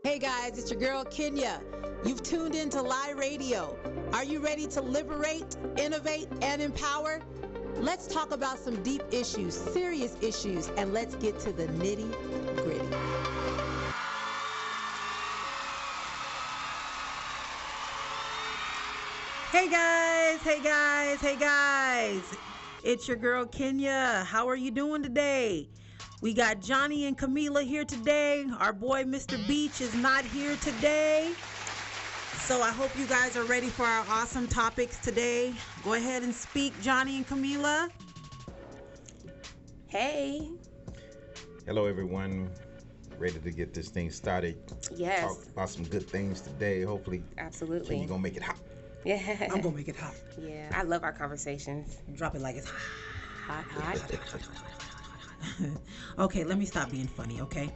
Hey guys, it's your girl Kenya. You've tuned in to L.I.E Radio. Are you ready to liberate, innovate, and empower? Let's talk about some deep issues, serious issues, and let's get to the nitty gritty. Hey guys, hey guys, hey guys. It's your girl Kenya. How are you doing today? We got Johnny and Camila here today. Our boy Mr. Beach is not here today. So I hope you guys are ready for our awesome topics today. Go ahead and speak, Johnny and Camila. Hey. Hello, everyone. Ready to get this thing started. Yes. Talk about some good things today. Hopefully. Absolutely. You're going to make it hot. Yeah. I'm going to make it hot. Yeah. I love our conversations. Drop it like it's hot. Hot. Okay, let me stop being funny, okay?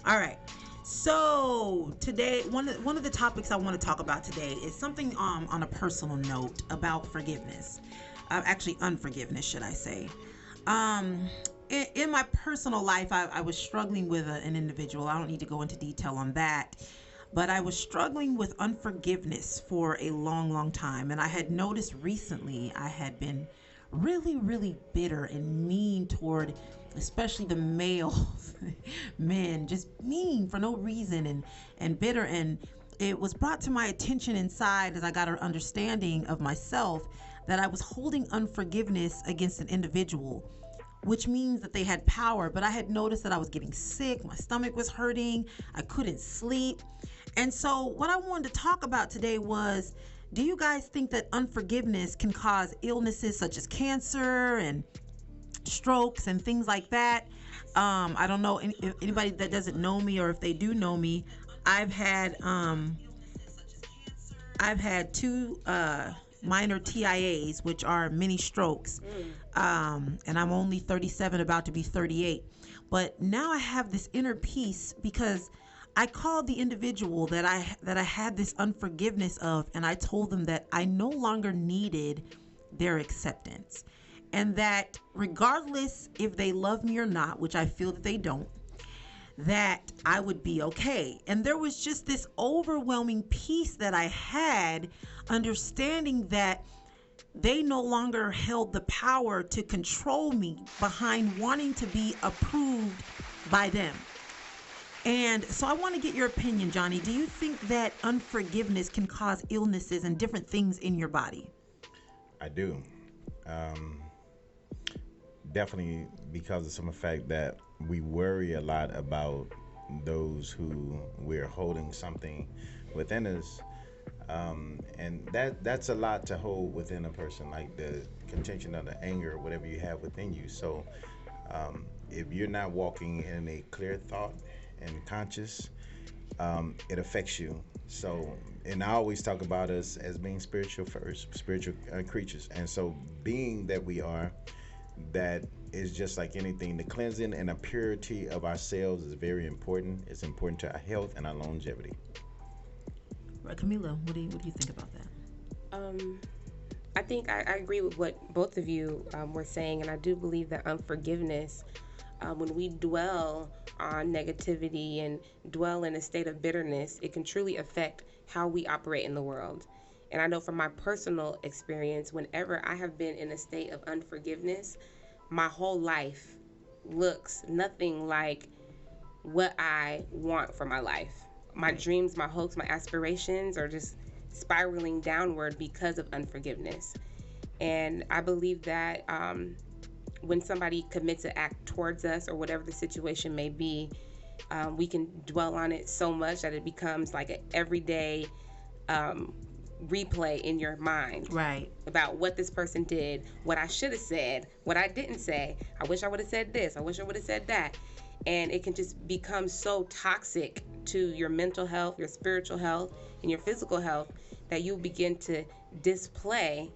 All right. So today, one of the topics I want to talk about today is something on a personal note about forgiveness. Actually, unforgiveness, should I say. In my personal life, I was struggling with an individual. I don't need to go into detail on that. But I was struggling with unforgiveness for a long, long time. And I had noticed recently I had been really, really bitter and mean toward especially the male men, just mean for no reason and bitter. And it was brought to my attention inside as I got an understanding of myself that I was holding unforgiveness against an individual, which means that they had power. But I had noticed that I was getting sick, my stomach was hurting, I couldn't sleep. And so what I wanted to talk about today was, do you guys think that unforgiveness can cause illnesses such as cancer and strokes and things like that? I don't know if anybody that doesn't know me, or if they do know me, I've had two minor TIAs, which are mini strokes, and I'm only 37, about to be 38. But now I have this inner peace because I called the individual that I had this unforgiveness of, and I told them that I no longer needed their acceptance, and that regardless if they love me or not, which I feel that they don't, that I would be okay. And there was just this overwhelming peace that I had, understanding that they no longer held the power to control me behind wanting to be approved by them. And so I want to get your opinion, Johnny. Do you think that unforgiveness can cause illnesses and different things in your body? I do. Definitely, because of some fact that we worry a lot about those who we're holding something within us. And that's a lot to hold within a person, like the contention of the anger or whatever you have within you. So if you're not walking in a clear thought and conscious, it affects you. So, and I always talk about us as being spiritual first, spiritual creatures. And so being that we are, that is just like anything. The cleansing and the purity of ourselves is very important. It's important to our health and our longevity. Right, Camila, what do you think about that? I think I agree with what both of you were saying, and I do believe that unforgiveness, when we dwell on negativity and dwell in a state of bitterness, it can truly affect how we operate in the world. And I know from my personal experience, whenever I have been in a state of unforgiveness, my whole life looks nothing like what I want for my life. My dreams, my hopes, my aspirations are just spiraling downward because of unforgiveness. And I believe that when somebody commits an act towards us or whatever the situation may be, we can dwell on it so much that it becomes like an everyday um, replay in your mind Right. about what this person did, what I should have said, what I didn't say. I wish I would have said this. I wish I would have said that. And it can just become so toxic to your mental health, your spiritual health, and your physical health that you begin to display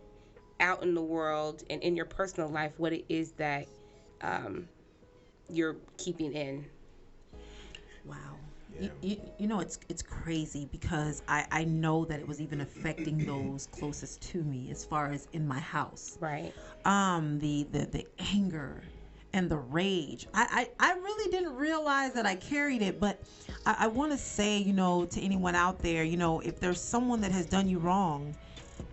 out in the world and in your personal life what it is that um, you're keeping in. Wow. Yeah. You know, it's crazy because I know that it was even affecting those closest to me as far as in my house. Right. The anger and the rage. I really didn't realize that I carried it, but I want to say, you know, to anyone out there, you know, if there's someone that has done you wrong,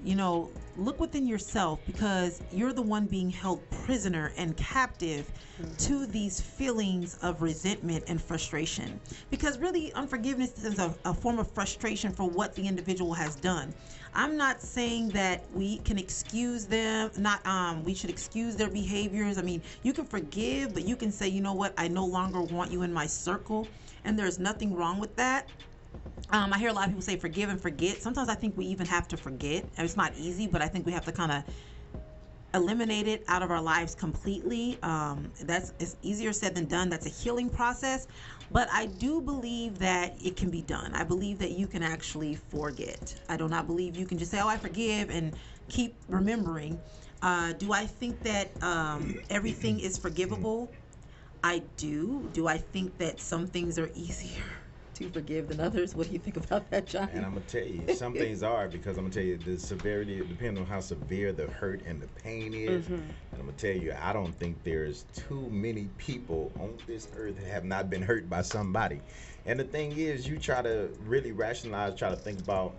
you know, look within yourself because you're the one being held prisoner and captive to these feelings of resentment and frustration. Because really, unforgiveness is a form of frustration for what the individual has done. I'm not saying that we can excuse them, not we should excuse their behaviors. I mean, you can forgive, but you can say, you know what, I no longer want you in my circle, and there's nothing wrong with that. I hear a lot of people say forgive and forget. Sometimes I think we even have to forget. And it's not easy, but I think we have to kind of eliminate it out of our lives completely. It's easier said than done. That's a healing process. But I do believe that it can be done. I believe that you can actually forget. I do not believe you can just say, oh, I forgive and keep remembering. Do I think that everything is forgivable? I do. Do I think that some things are easier to forgive than others? What do you think about that, Johnny? And I'm gonna tell you, some things are because I'm gonna tell you the severity depends on how severe the hurt and the pain is. And I'm gonna tell you, I don't think there's too many people on this earth that have not been hurt by somebody. And the thing is, you try to really rationalize, try to think about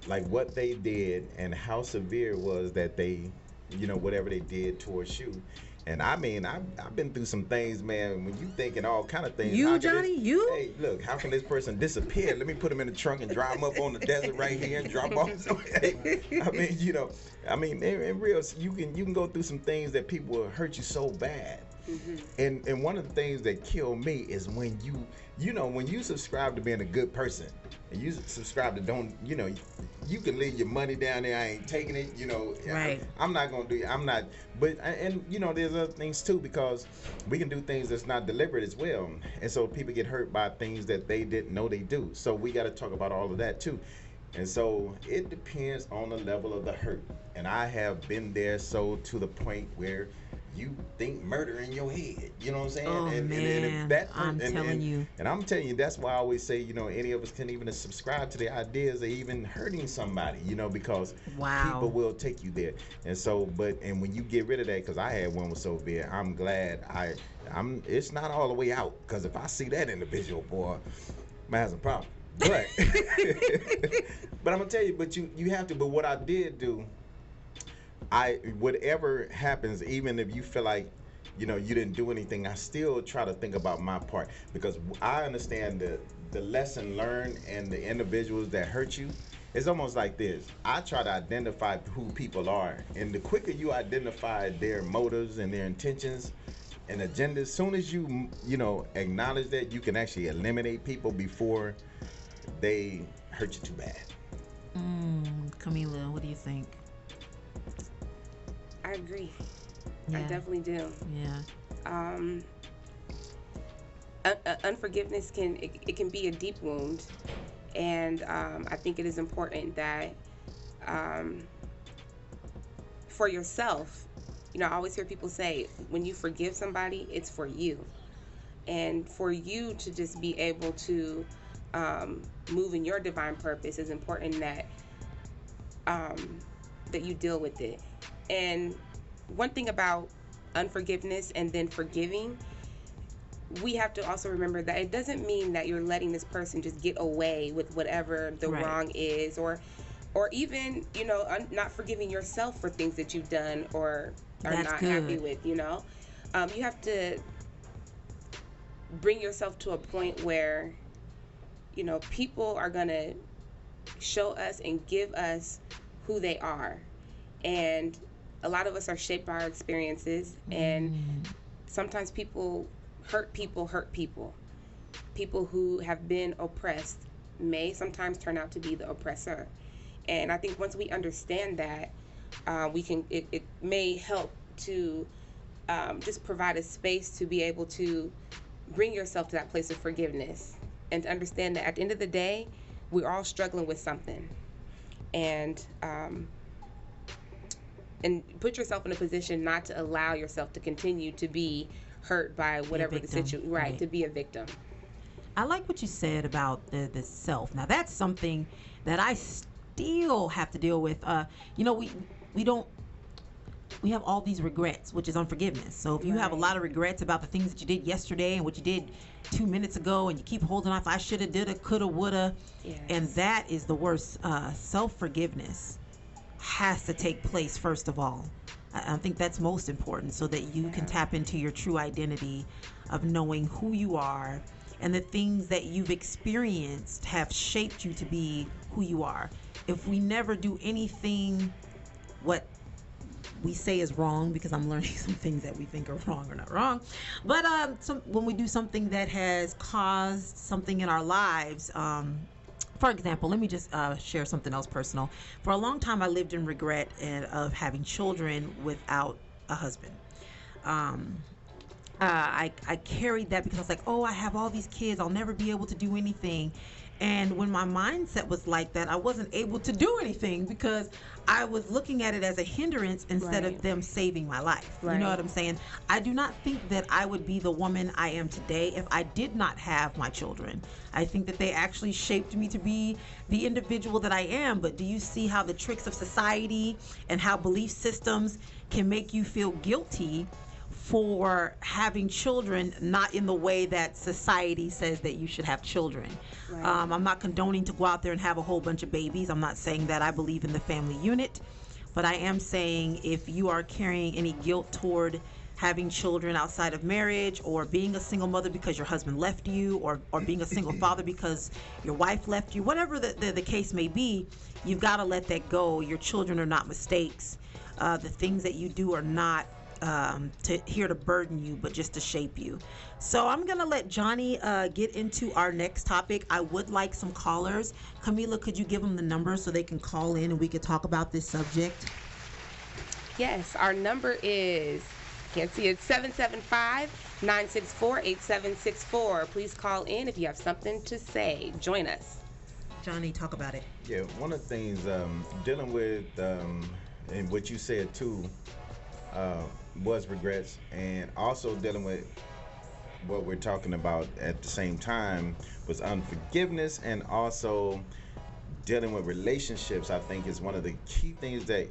like what they did and how severe it was that they, you know, whatever they did towards you. And I mean, I've been through some things, man. When you thinking all kind of things, You, Johnny, you? Hey, look, how can this person disappear? Let me put him in the trunk and drive him up on the desert right here and drop off. Hey, I mean, you know, I mean, in real, you can go through some things that people will hurt you so bad. And one of the things that kill me is when you know, when you subscribe to being a good person and you subscribe to don't, you know, you can leave your money down there. I ain't taking it, you know. Right. I'm not gonna do it. I'm not. But and you know, there's other things too because we can do things that's not deliberate as well, and so people get hurt by things that they didn't know they do. So we got to talk about all of that too. And so it depends on the level of the hurt. And I have been there so to the point where you think murder in your head. You know what I'm saying? Oh, and man, if that I'm telling you. And I'm telling you, that's why I always say, you know, any of us can even subscribe to the ideas of even hurting somebody, you know, because Wow. people will take you there. And so, and when you get rid of that, because I had one was so bad, I'm glad it's not all the way out. Because if I see that individual, boy, I have a problem. But, but I'm gonna tell you, but you have to. But what I did do, whatever happens, even if you feel like, you know, you didn't do anything, I still try to think about my part because I understand the lesson learned and the individuals that hurt you. It's almost like this. I try to identify who people are, and the quicker you identify their motives and their intentions and agendas, as soon as you know, acknowledge that, you can actually eliminate people before they hurt you too bad. Camila, what do you think? I agree. Yeah. I definitely do. Yeah. Unforgiveness can be a deep wound, and I think it is important that for yourself, you know, I always hear people say when you forgive somebody, it's for you, and for you to just be able to move in your divine purpose is important that that you deal with it. And one thing about unforgiveness and then forgiving, we have to also remember that it doesn't mean that you're letting this person just get away with whatever the Right. wrong is, or or even, not forgiving yourself for things that you've done or are That's not happy good. with. You have to bring yourself to a point where people are going to show us and give us who they are. And a lot of us are shaped by our experiences, and Mm, sometimes people hurt people. People who have been oppressed may sometimes turn out to be the oppressor. And I think once we understand that, it may help to just provide a space to be able to bring yourself to that place of forgiveness, and to understand that at the end of the day, we're all struggling with something. And put yourself in a position not to allow yourself to continue to be hurt by be a whatever the victim, situation, right, right? to be a victim. I like what you said about the self. Now that's something that I still have to deal with. We don't we have all these regrets, which is unforgiveness. So if you have a Right. lot of regrets about the things that you did yesterday and what you did 2 minutes ago, and you keep holding off, I shoulda, dida, coulda, woulda, and Yes. that is the worst. Self forgiveness has to take place first of all. I think that's most important so that you can Yeah. tap into your true identity of knowing who you are, and the things that you've experienced have shaped you to be who you are. If we never do anything what we say is wrong, because I'm learning some things that we think are wrong are not wrong, but when we do something that has caused something in our lives, for example, let me just share something else personal. For a long time, I lived in regret of having children without a husband. Um, I carried that because I was like, oh, I have all these kids, I'll never be able to do anything. And when my mindset was like that, I wasn't able to do anything because I was looking at it as a hindrance instead of Right. them saving my life. You know Right. what I'm saying? I do not think that I would be the woman I am today if I did not have my children. I think that they actually shaped me to be the individual that I am. But do you see how the tricks of society and how belief systems can make you feel guilty for having children, not in the way that society says that you should have children? Right. I'm not condoning to go out there and have a whole bunch of babies. I'm not saying that I believe in the family unit, but I am saying if you are carrying any guilt toward having children outside of marriage, or being a single mother because your husband left you, or being a single father because your wife left you, whatever the case may be, you've got to let that go. Your children are not mistakes. The things that you do are not here to burden you, but just to shape you. So I'm gonna let Johnny get into our next topic. I would like some callers. Camila, could you give them the number so they can call in and we could talk about this subject? Yes, our number is, can't see it, 775-964-8764. Please call in if you have something to say. Join us. Johnny, talk about it. Yeah, one of the things dealing with, and what you said too, uh, was regrets, and also dealing with what we're talking about at the same time was unforgiveness, and also dealing with relationships. I think is one of the key things that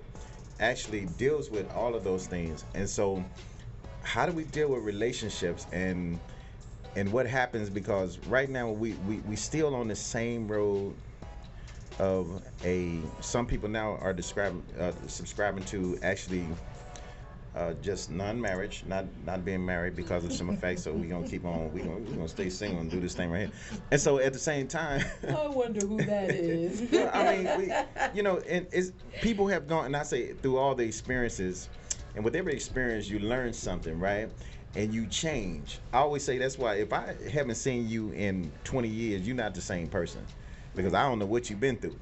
actually deals with all of those things. And so, how do we deal with relationships, and what happens? Because right now we still on the same road of a some people now are subscribing to actually just non-marriage, not being married because of some effects. So we're gonna keep on. We're gonna stay single and do this thing right here. And so at the same time, I wonder who that is. well, I mean, and it's people have gone, and I say through all the experiences, and with every experience you learn something, right? And you change. I always say that's why if I haven't seen you in 20 years, you're not the same person, because I don't know what you've been through.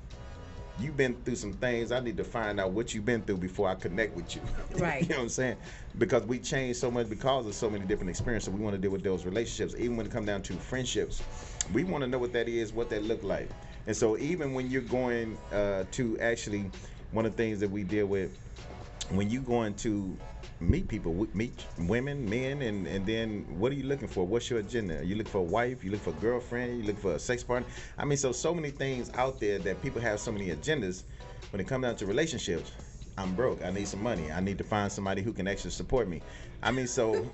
You've been through some things. I need to find out what you've been through before I connect with you. Right. You know what I'm saying? Because we change so much because of so many different experiences. We want to deal with those relationships. Even when it comes down to friendships, we want to know what that is, what that look like. And so even when you're going to actually, one of the things that we deal with, when you going to meet people, meet women, men, and then what are you looking for? What's your agenda? You look for a wife? You look for a girlfriend? You look for a sex partner? I mean, so many things out there that people have so many agendas. When it comes down to relationships, I'm broke. I need some money. I need to find somebody who can actually support me. I mean, so,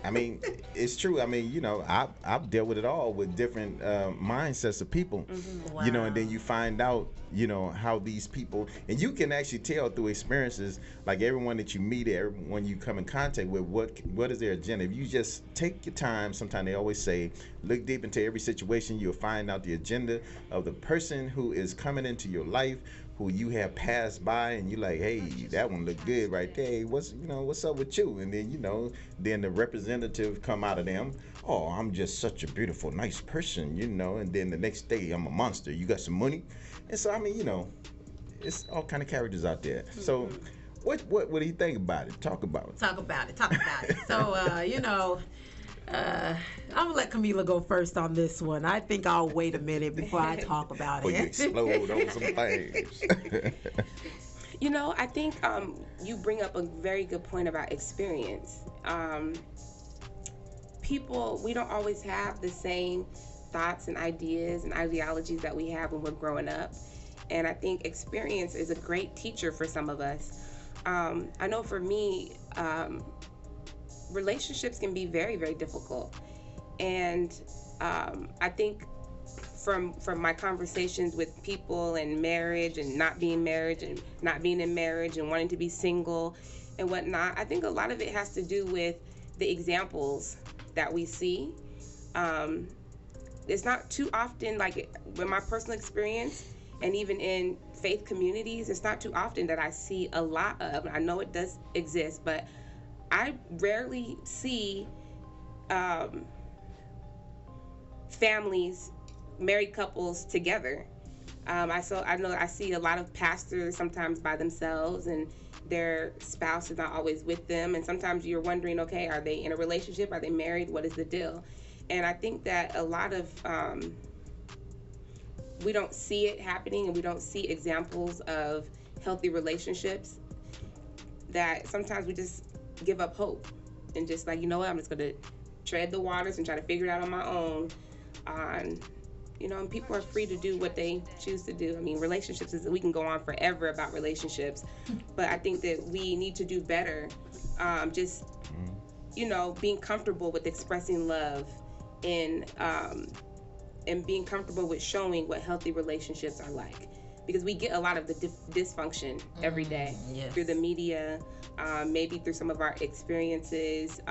I mean, it's true. I mean, I've dealt with it all with different mindsets of people, and then Wow. you find out, how these people, and you can actually tell through experiences, like everyone that you meet, everyone you come in contact with, what is their agenda. If you just take your time, sometimes they always say, look deep into every situation, you'll find out the agenda of the person who is coming into your life, who you have passed by, and you like, hey, that one look good right there. Hey, what's up with you? And then then the representative come out of them. Oh, I'm just such a beautiful, nice person, And then the next day, I'm a monster. You got some money, and so I mean, it's all kind of characters out there. So, what do you think about it? Talk about it. Talk about it. Talk about it. So, I'm gonna let Camila go first on this one. I think I'll wait a minute before I talk about Before you it. explode on some things. I think you bring up a very good point about experience. People, we don't always have the same thoughts and ideas and ideologies that we have when we're growing up. And I think experience is a great teacher for some of us. I know for me, relationships can be very, very difficult. And I think from my conversations with people and marriage and not being married and not being in marriage and wanting to be single and whatnot, I think a lot of it has to do with the examples that we see. It's not too often, like in my personal experience and even in faith communities, it's not too often that I see a lot of, I know it does exist, but I rarely see families, married couples together. I know I see a lot of pastors sometimes by themselves, and their spouse is not always with them. And sometimes you're wondering, okay, are they in a relationship? Are they married? What is the deal? And I think that a lot of we don't see it happening, and we don't see examples of healthy relationships. That sometimes we just give up hope and just like, you know what, I'm just gonna tread the waters and try to figure it out on my own. And people are free to do what they choose to do. I mean, relationships we can go on forever about relationships, but I think that we need to do better. Just being comfortable with expressing love and being comfortable with showing what healthy relationships are like. Because we get a lot of the dysfunction every day through the media, maybe through some of our experiences.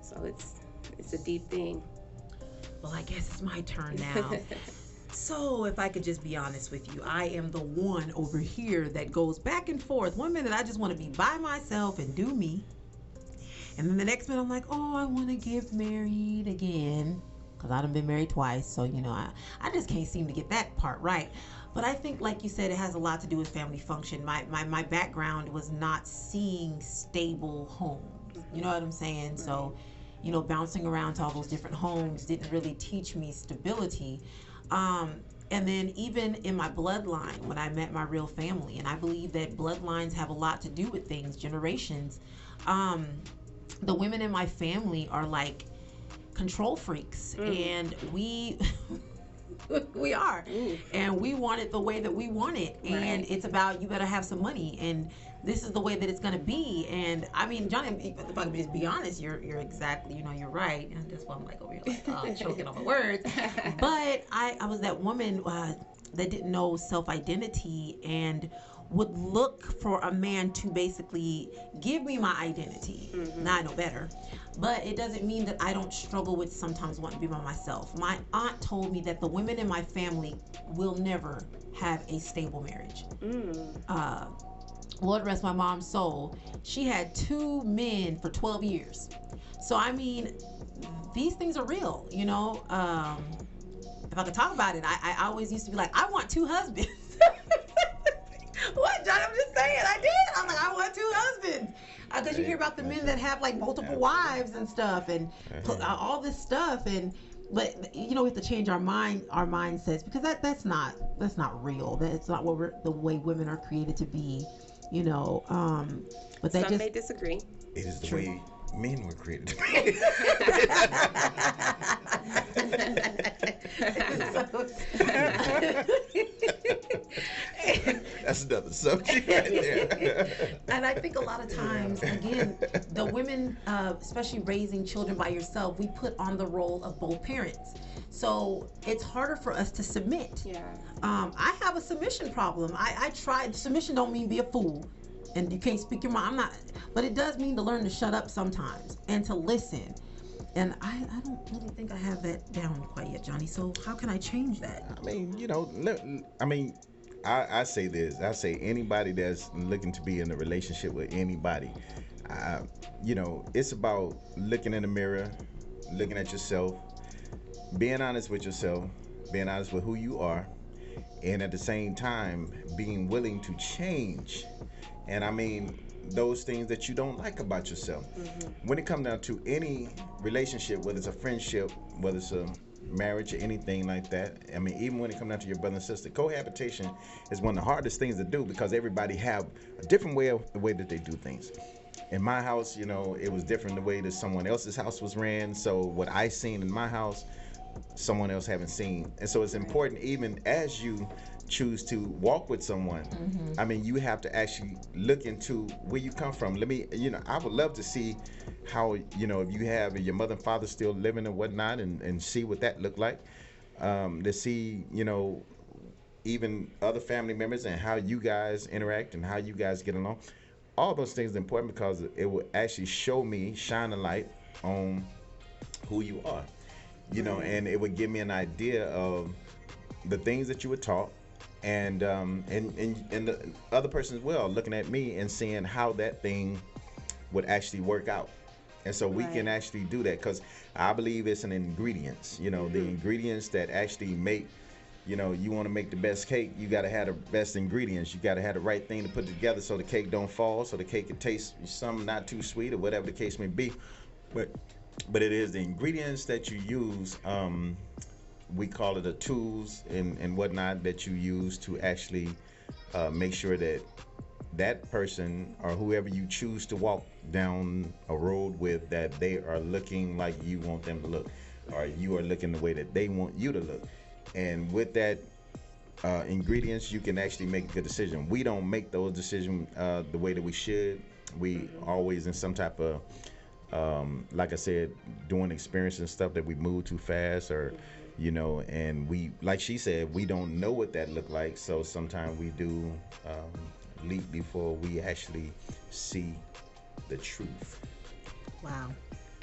So it's a deep thing. Well, I guess it's my turn now. So, if I could just be honest with you, I am the one over here that goes back and forth. One minute I just want to be by myself and do me. And then the next minute I'm like, oh, I want to get married again. Because I done been married twice. So, I just can't seem to get that part right. But I think, like you said, it has a lot to do with family function. My background was not seeing stable homes. You know what I'm saying? Right. So, bouncing around to all those different homes didn't really teach me stability. And then even in my bloodline, when I met my real family, and I believe that bloodlines have a lot to do with things, generations. The women in my family are like control freaks, and we are, and we want it the way that we want it, and it's about, you better have some money, and this is the way that it's going to be. And I mean, Johnny, if I can just be honest, you're exactly, you're right, and that's why I'm like over here like choking on my words. But I was that woman that didn't know self-identity and would look for a man to basically give me my identity. Now I know better, but it doesn't mean that I don't struggle with sometimes wanting to be by myself. My aunt told me that the women in my family will never have a stable marriage. Lord rest my mom's soul, she had 2 men for 12 years. So I mean, these things are real, if I could talk about it, I always used to be like, I want 2 husbands. What, John? I'm just saying, I did. I'm like, I want 2 husbands. Because you hear about the men that have like multiple wives and stuff, and all this stuff, but we have to change our mindsets, because that's not real. That's not the way women are created to be. But some may disagree. It is the way men were created. So- That's another subject right there. and I think a lot of times, again, the women, especially raising children by yourself, we put on the role of both parents. So it's harder for us to submit. Yeah. I have a submission problem. I tried. Submission don't mean be a fool, and you can't speak your mind. I'm not, but it does mean to learn to shut up sometimes and to listen. And I don't really think I have that down quite yet, Johnny. So how can I change that? I mean, I say this. I say anybody that's looking to be in a relationship with anybody, it's about looking in the mirror, looking at yourself, being honest with yourself, being honest with who you are, and at the same time being willing to change. And I mean, those things that you don't like about yourself. When it comes down to any relationship, whether it's a friendship, whether it's a marriage or anything like that, I mean, even when it comes down to your brother and sister, cohabitation is one of the hardest things to do because everybody have a different way that they do things. In my house, it was different the way that someone else's house was ran. So what I seen in my house, someone else haven't seen. And so it's important, even as you choose to walk with someone, I mean, you have to actually look into where you come from. I would love to see how, if you have your mother and father still living and whatnot, and see what that looked like, to see, even other family members and how you guys interact and how you guys get along. All those things are important because it will actually shine a light on who you are, and it would give me an idea of the things that you were taught, and the other person as well, looking at me and seeing how that thing would actually work out. And so we can actually do that because I believe it's an ingredients, the ingredients that actually make, you want to make the best cake, you got to have the best ingredients. You got to have the right thing to put together so the cake don't fall, so the cake can taste some not too sweet or whatever the case may be. But it is the ingredients that you use. We call it the tools and whatnot that you use to actually make sure that that person or whoever you choose to walk down a road with, that they are looking like you want them to look, or you are looking the way that they want you to look. And with that ingredients, you can actually make a good decision. We don't make those decisions the way that we should. We always in some type of like I said, doing experience and stuff that we move too fast, or and we, like she said, we don't know what that looked like. So sometimes we do leap before we actually see the truth. Wow.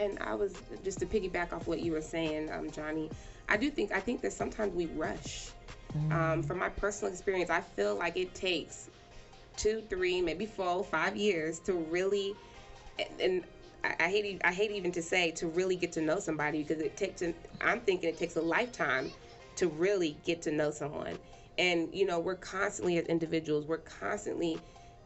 And I was just to piggyback off what you were saying, Johnny. I think that sometimes we rush. From my personal experience, I feel like it takes 2, 3, maybe 4, 5 years to really, and I hate even to say, to really get to know somebody, because I'm thinking it takes a lifetime to really get to know someone. And we're constantly, as individuals, we're constantly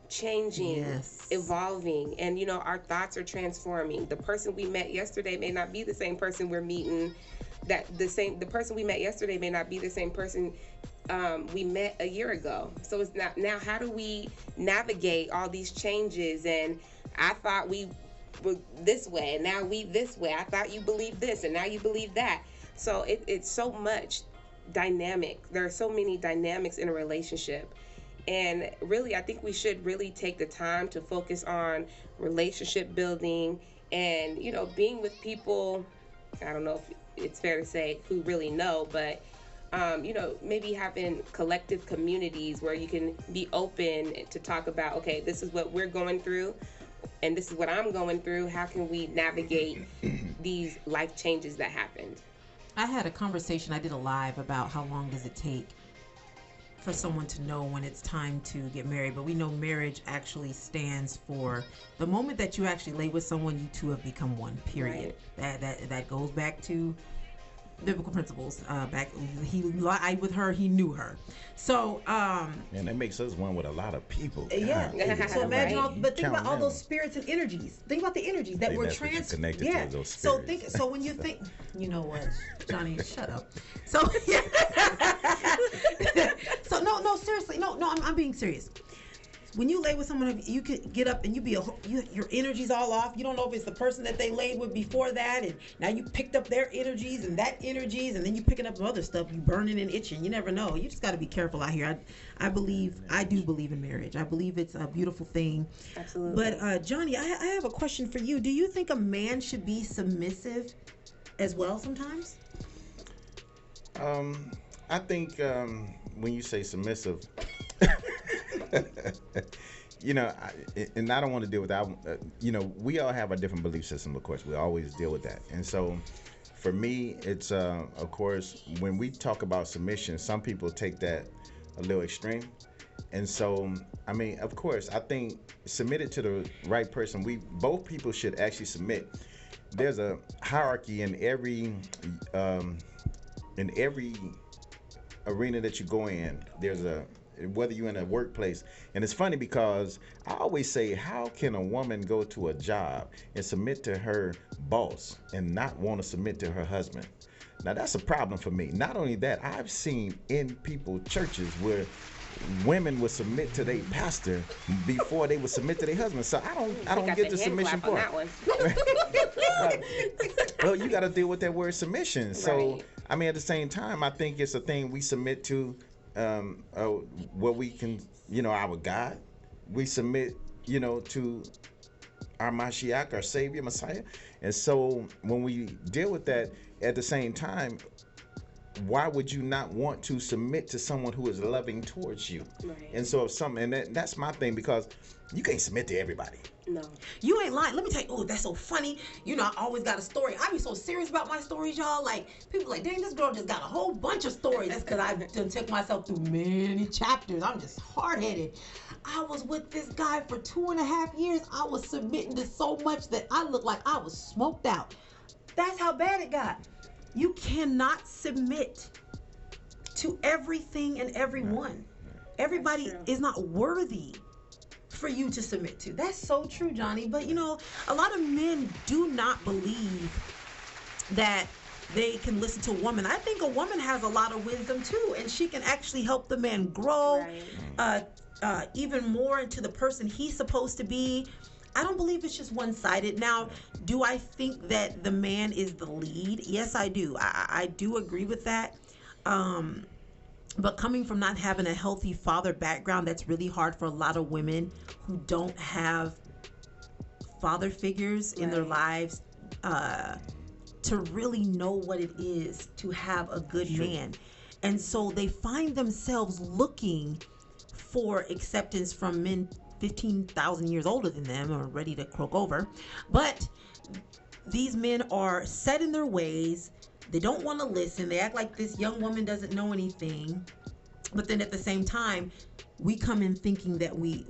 changing, evolving, and our thoughts are transforming. The person we met yesterday may not be the same person we're meeting. The person we met yesterday may not be the same person we met a year ago. So it's not, now how do we navigate all these changes? And I thought we were this way, and now we this way. I thought you believed this, and now you believe that. So it's so much dynamic. There are so many dynamics in a relationship. And really, I think we should really take the time to focus on relationship building and, being with people. I don't know if it's fair to say who really know, but, maybe having collective communities where you can be open to talk about, okay, this is what we're going through and this is what I'm going through. How can we navigate these life changes that happened? I had a conversation, I did a live about how long does it take for someone to know when it's time to get married. But we know marriage actually stands for the moment that you actually lay with someone, you two have become one, period. Right. That goes back to biblical principles. He lied with her, he knew her. So and that makes us one with a lot of people. Yeah. So imagine Right. but think about all those spirits and energies. Think about the energies that were connected to those So spirits. so when you think, you know what, Johnny, shut up. So so no, seriously, no, I'm being serious. when you lay with someone, you could get up and your energy's all off. You don't know if it's the person that they laid with before that, and now you picked up their energies and that energies, and then you picking up other stuff. You burning and itching. You never know. You just got to be careful out here. I do believe in marriage. I believe it's a beautiful thing. Absolutely. But Johnny, I have a question for you. Do you think a man should be submissive as well sometimes? I think when you say submissive, and I don't want to deal with that. We all have a different belief system, of course. We always deal with that. And so for me, it's, of course, when we talk about submission, some people take that a little extreme. And so, I mean, of course, I think submitted to the right person, both people should actually submit. There's a hierarchy in every arena that you go in. Whether you're in a workplace, and it's funny because I always say, how can a woman go to a job and submit to her boss and not want to submit to her husband? Now that's a problem for me. Not only that, I've seen in churches where women would submit to their pastor before they would submit to their husband. So I don't get the submission part. Well, you got to deal with that word submission. So right. I mean, at the same time, I think it's a thing we submit to. What we can, our God, we submit, to our Mashiach, our Savior, Messiah. And so when we deal with that, at the same time, why would you not want to submit to someone who is loving towards you? Right. And so that's my thing, because you can't submit to everybody. No. You ain't lying. Let me tell you, that's so funny. I always got a story. I be so serious about my stories, y'all. Like, people like, dang, this girl just got a whole bunch of stories. That's because I done took myself through many chapters. I'm just hard-headed. I was with this guy for 2.5 years. I was submitting to so much that I looked like I was smoked out. That's how bad it got. You cannot submit to everything and everyone. Everybody is not worthy for you to submit to. That's so true, Johnny. But a lot of men do not believe that they can listen to a woman. I think a woman has a lot of wisdom too, and she can actually help the man grow even more into the person he's supposed to be. I don't believe it's just one-sided. Now, do I think that the man is the lead? Yes, I do. I do agree with that. But coming from not having a healthy father background, that's really hard for a lot of women who don't have father figures in their lives to really know what it is to have a good man. And so they find themselves looking for acceptance from men 15,000 years older than them or ready to croak over. But these men are set in their ways. They don't want to listen. They act like this young woman doesn't know anything. But then at the same time, we come in thinking that we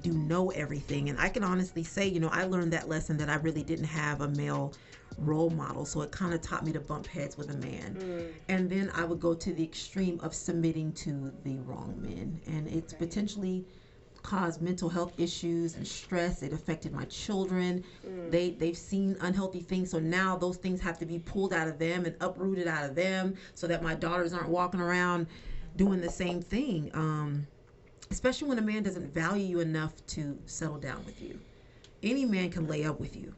do know everything. And I can honestly say, I learned that lesson that I really didn't have a male role model. So it kind of taught me to bump heads with a man. And then I would go to the extreme of submitting to the wrong men. And it's potentially caused mental health issues and stress. It affected my children. They've seen unhealthy things, so now those things have to be pulled out of them and uprooted out of them so that my daughters aren't walking around doing the same thing, especially when a man doesn't value you enough to settle down with you. Any man can lay up with you,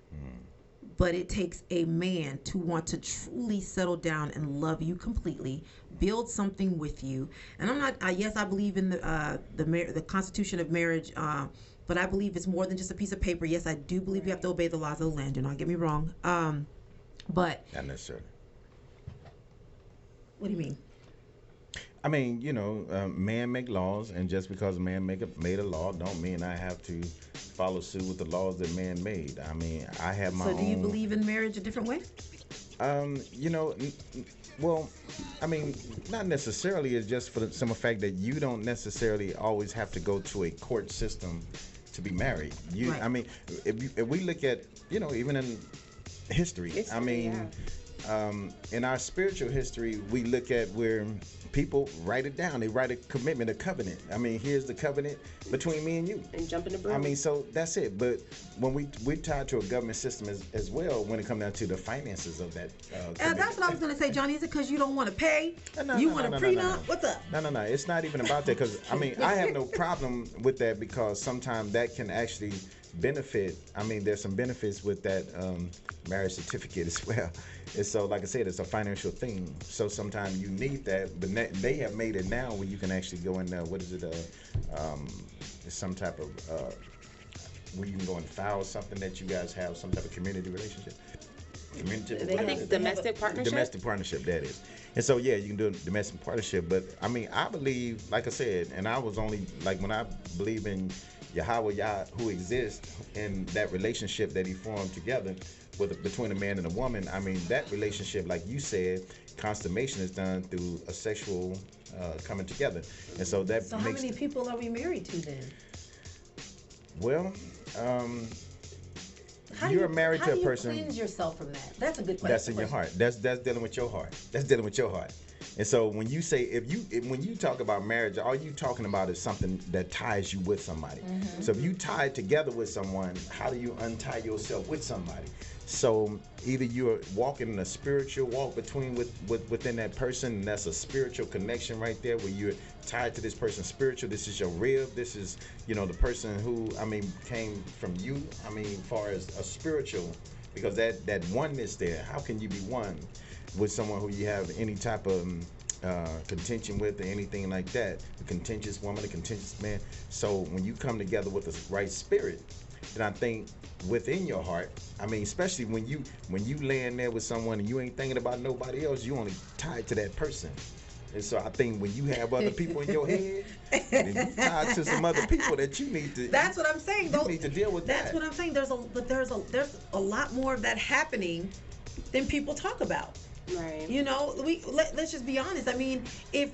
but it takes a man to want to truly settle down and love you completely, build something with you. And I'm not, yes, I believe in the Constitution of marriage, but I believe it's more than just a piece of paper. Yes, I do believe you have to obey the laws of the land. Do not get me wrong. But not necessarily. What do you mean? I mean, man make laws, and just because a man made a law, don't mean I have to follow suit with the laws that man made. I mean, I have my own. So do you believe in marriage a different way? Well, I mean, not necessarily. It's just for the simple fact that you don't necessarily always have to go to a court system to be married. Right. I mean, if we look at, even in history, I mean, in our spiritual history, we look at where people write it down. They write a commitment, a covenant. I mean, here's the covenant between me and you. And jump in the broom. I mean, so that's it. But when we're tied to a government system as well, when it comes down to the finances of that. That's what I was going to say, Johnny. Is it because you don't want to pay? You want a prenup? What's up? No. It's not even about that. Because I mean, I have no problem with that because sometimes that can actually benefit. I mean, there's some benefits with that marriage certificate as well. And so, like I said, it's a financial thing. So sometimes you need that, but they have made it now where you can actually go in there. What is it? It's some type of where you can go and file something that you guys have some type of community relationship. I think domestic partnership. Domestic partnership, that is. And so, yeah, you can do a domestic partnership. But I mean, I believe, like I said, and I was only like when I believe in Yahweh Yah, who exists in that relationship that He formed together between a man and a woman. I mean, that relationship, like you said, consummation is done through a sexual coming together, and so that. So, how many people are we married to then? Well, you're married to a person. How do you cleanse yourself from that? That's a good question. That's in your heart. That's dealing with your heart. That's dealing with your heart. And so when you say when you talk about marriage, all you talking about is something that ties you with somebody. Mm-hmm. So if you tie together with someone, how do you untie yourself with somebody? So either you're walking in a spiritual walk within that person, and that's a spiritual connection right there, where you're tied to this person spiritual. This is your rib. This is the person who came from you. I mean, far as a spiritual, because that oneness there. How can you be one with someone who you have any type of contention with or anything like that? A contentious woman, a contentious man. So when you come together with the right spirit, then I think within your heart, I mean, especially when you laying there with someone and you ain't thinking about nobody else, you only tied to that person. And so I think when you have other people in your head, then you tied to some other people that you need to. That's what I'm saying. You need to deal with that. That's what I'm saying. There's a lot more of that happening than people talk about. Right. Let's just be honest. I mean, if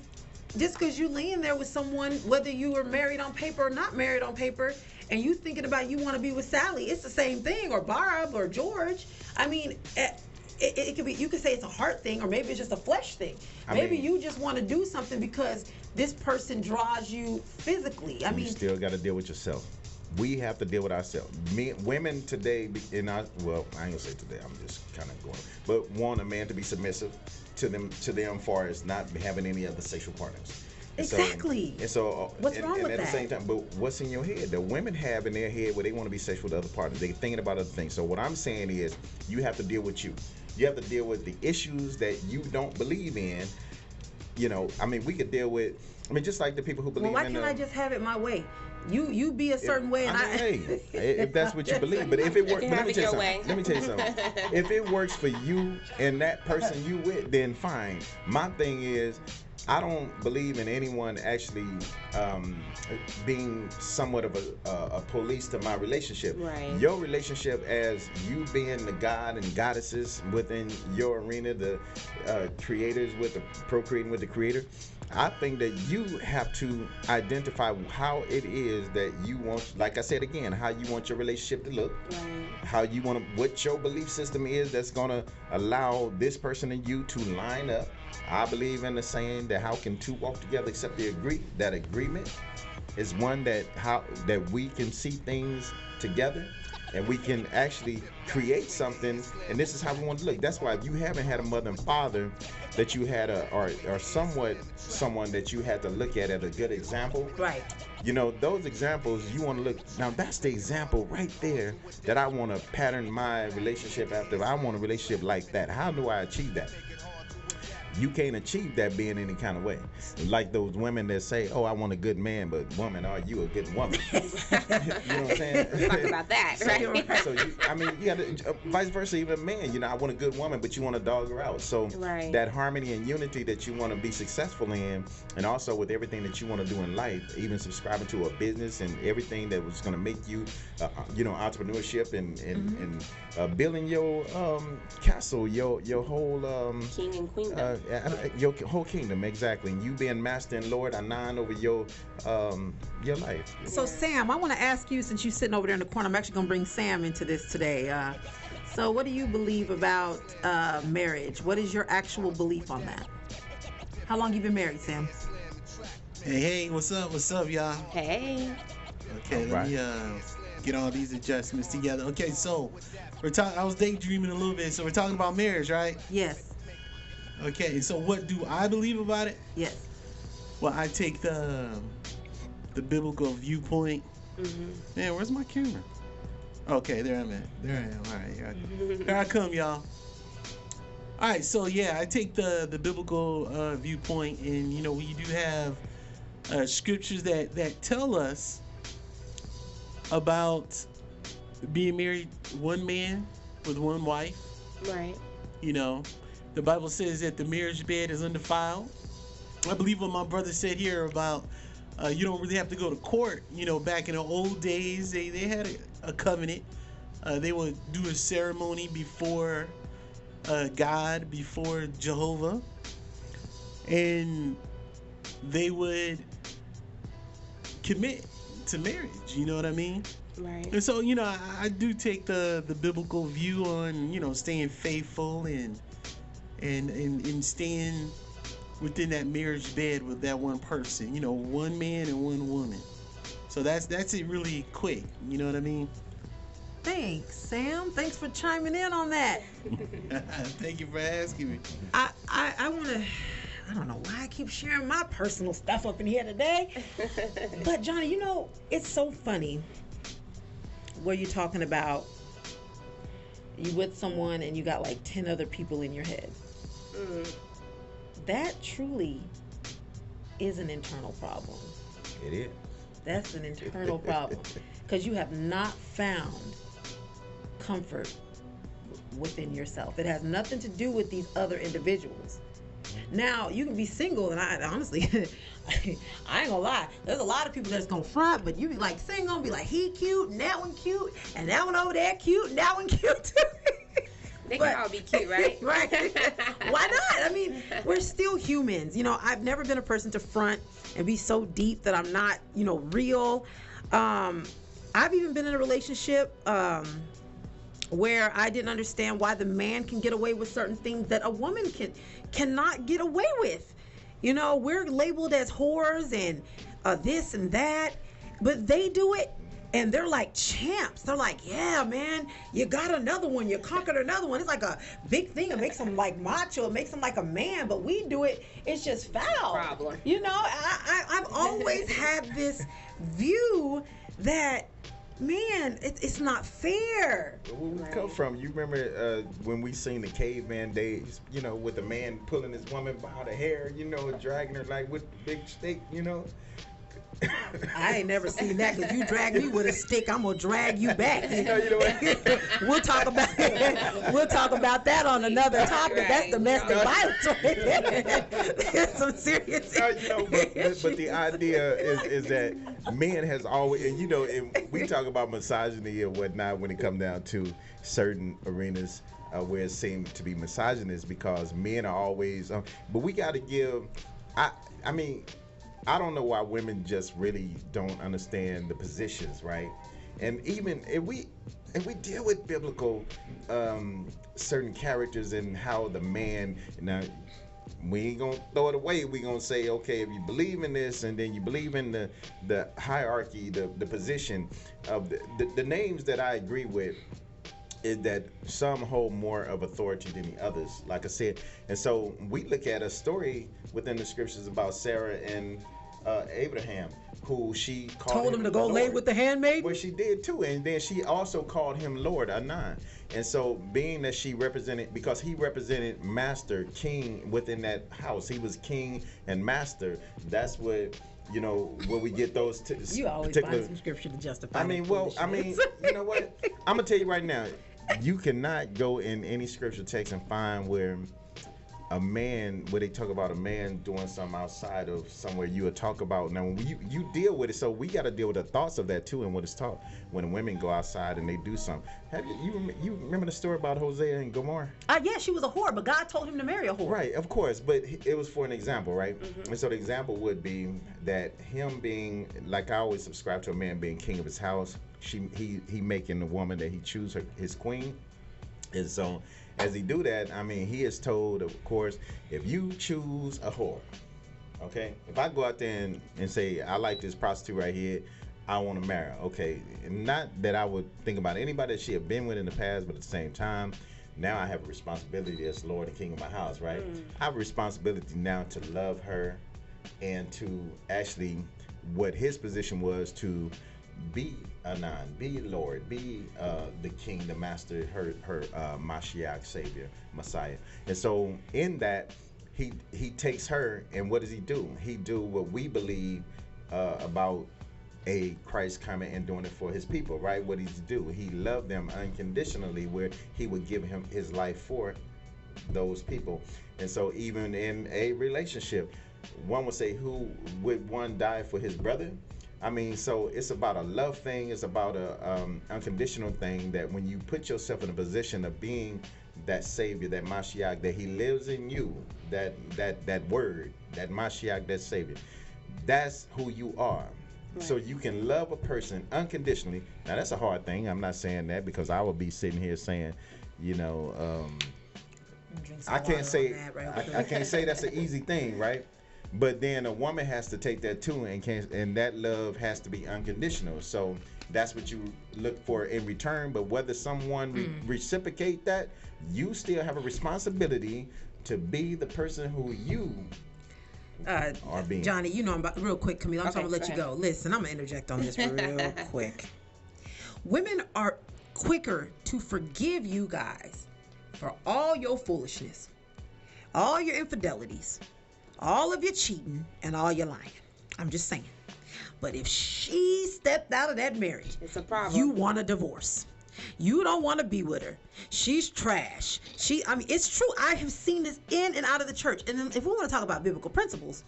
just because you laying there with someone, whether you are married on paper or not married on paper, and you thinking about you want to be with Sally, it's the same thing, or Barb or George. I mean, it could be. You could say it's a heart thing, or maybe it's just a flesh thing. Maybe you just want to do something because this person draws you physically. I mean, you still got to deal with yourself. We have to deal with ourselves. Women today, I ain't gonna say today. I'm just kind of going, but want a man to be submissive to them, far as not having any other sexual partners. Exactly. So what's wrong with that? At the same time, but what's in your head? The women have in their head where they want to be sexual with other partners. They're thinking about other things. So what I'm saying is, you have to deal with you. You have to deal with the issues that you don't believe in. We could deal with. Just like the people who believe. Well, why can't I just have it my way? You be a certain way, and hey, if that's what you believe, but if it works, let me tell you something. If it works for you and that person you with, then fine. My thing is, I don't believe in anyone actually being somewhat of a police to my relationship. Right. Your relationship, as you being the god and goddesses within your arena, the creators with the procreating with the creator. I think that you have to identify how it is that you want, like I said again, how you want your relationship to look, right. How you want to, what your belief system is that's going to allow this person and you to line up. I believe in the saying that how can two walk together except they agree? That agreement is one that we can see things together and we can actually create something, and this is how we want to look. That's why if you haven't had a mother and father that you had or somewhat someone that you had to look at as a good example, right? Those examples you want to look. Now that's the example right there that I want to pattern my relationship after. I want a relationship like that. How do I achieve that? You can't achieve that being any kind of way. Like those women that say, "Oh, I want a good man," but woman, are you a good woman? You know what I'm saying? Talk about that, right? So you got to, vice versa, even men. I want a good woman, but you want to dog her out. So right. That harmony and unity that you want to be successful in, and also with everything that you want to do in life, even subscribing to a business and everything that was going to make you, entrepreneurship and building your castle, your whole king and queendom. Your whole kingdom, exactly. And you being master and Lord Anan over your life. So Sam, I want to ask you, since you're sitting over there in the corner, I'm actually going to bring Sam into this today. So, what do you believe about marriage? What is your actual belief on that? How long you been married, Sam? Hey, hey, what's up, y'all? Hey. All Okay, let right. me get all these adjustments together. Okay, so we're talking. I was daydreaming a little bit, so we're talking about marriage, right? Yes. Okay, so what do I believe about it? Yes. Well, I take the biblical viewpoint. Mhm. Man, where's my camera? Okay, there I'm at. There I am. All right, here I come, y'all. All right, so yeah, I take the biblical viewpoint, and you know we do have scriptures that tell us about being married one man with one wife. Right. You know, the Bible says that the marriage bed is undefiled. I believe what my brother said here about you don't really have to go to court. You know, back in the old days, they had a covenant. They would do a ceremony before God, before Jehovah, and they would commit to marriage. You know what I mean? Right. And so, you know, I do take the biblical view on, you know, staying faithful and staying within that marriage bed with that one person. You know, one man and one woman. So that's it really quick. You know what I mean? Thanks, Sam. Thanks for chiming in on that. Thank you for asking me. I want to. I don't know why I keep sharing my personal stuff up in here today. But Johnny, you know, it's so funny where you're talking about you with someone and you got like 10 other people in your head. Mm. That truly is an internal problem. It is. That's an internal problem because you have not found comfort within yourself. It has nothing to do with these other individuals. Now, you can be single, and I honestly, I ain't gonna lie. There's a lot of people that's gonna front, but you be like single, and be like, he cute, and that one cute, and that one over there cute, and that one cute too. They can all be cute, right? Right. Why not? I mean, we're still humans. You know, I've never been a person to front and be so deep that I'm not, you know, real. I've even been in a relationship where I didn't understand why the man can get away with certain things that a woman cannot get away with. You know, we're labeled as whores and this and that, but they do it and they're like champs. They're like, yeah, man, you got another one. You conquered another one. It's like a big thing. It makes them like macho. It makes them like a man, but we do it. It's just foul. Problem. You know, I've always had this view that, man, it's not fair. Where we come from? You remember when we seen the caveman days? You know, with the man pulling his woman by the hair, you know, dragging her like with the big stick, you know. I ain't never seen that because you drag me with a stick, I'm gonna drag you back. You know what? We'll talk about that on another topic. Right. That's domestic violence. There's some serious. You know, but the idea is that men has always, and you know, and we talk about misogyny and whatnot when it comes down to certain arenas where it seems to be misogynist because men are always. But we got to give. I mean. I don't know why women just really don't understand the positions, right? And even if we deal with biblical certain characters and how the man, now we ain't gonna throw it away. We gonna say, okay, if you believe in this, and then you believe in the hierarchy, the position of the names that I agree with. Is that some hold more of authority than the others, like I said. And so we look at a story within the scriptures about Sarah and Abraham, who she told him to go lay with the handmaid. Well, she did too, and then she also called him Lord, Anan. And so, being that she represented, because he represented master, king within that house, he was king and master. That's what. You know, where we get those you always particular. Find some scripture to justify. I mean, well, I mean, you know what? I'm gonna tell you right now, you cannot go in any scripture text and find where a man, where they talk about a man doing something outside of somewhere you would talk about. Now, when you deal with it, so we got to deal with the thoughts of that too, and what it's taught when women go outside and they do something. Have you remember the story about Hosea and Gomorrah? Yeah, she was a whore, but God told him to marry a whore. Right, of course, but it was for an example, right? Mm-hmm. And so the example would be that him being, like I always subscribe to a man being king of his house, he making the woman that he choose his queen. And so, as he do that, I mean, he is told, of course, if you choose a whore, okay, if I go out there and say I like this prostitute right here, I want to marry her, okay, and not that I would think about anybody that she had been with in the past, but at the same time, now I have a responsibility as Lord and King of my house, right? I have a responsibility now to love her and to actually, what his position was, to be Anan, be Lord, be the King, the Master, her Mashiach, Savior, Messiah. And so in that, he takes her, and what does he do? He do what we believe about a Christ coming and doing it for his people, right? What does he do? He loved them unconditionally, where he would give him his life for those people. And so even in a relationship, one would say, who would one die for his brother? I mean, so it's about a love thing. It's about a unconditional thing, that when you put yourself in a position of being that Savior, that Mashiach, that he lives in you, that word, that Mashiach, that Savior, that's who you are. Right. So you can love a person unconditionally. Now that's a hard thing. I'm not saying that, because I would be sitting here saying, you know, I can't say I can't say that's an easy thing, right? But then a woman has to take that too, and that love has to be unconditional. So that's what you look for in return. But whether someone reciprocate that, you still have a responsibility to be the person who you are being. Johnny, you know, I'm about, real quick, Camille, I'm trying to let you go. Listen, I'm gonna interject on this real quick. Women are quicker to forgive you guys for all your foolishness, all your infidelities, all of your cheating, and all your lying. I'm just saying. But if she stepped out of that marriage, it's a problem. You want a divorce. You don't want to be with her. She's trash. I mean, it's true. I have seen this in and out of the church. And then if we want to talk about biblical principles,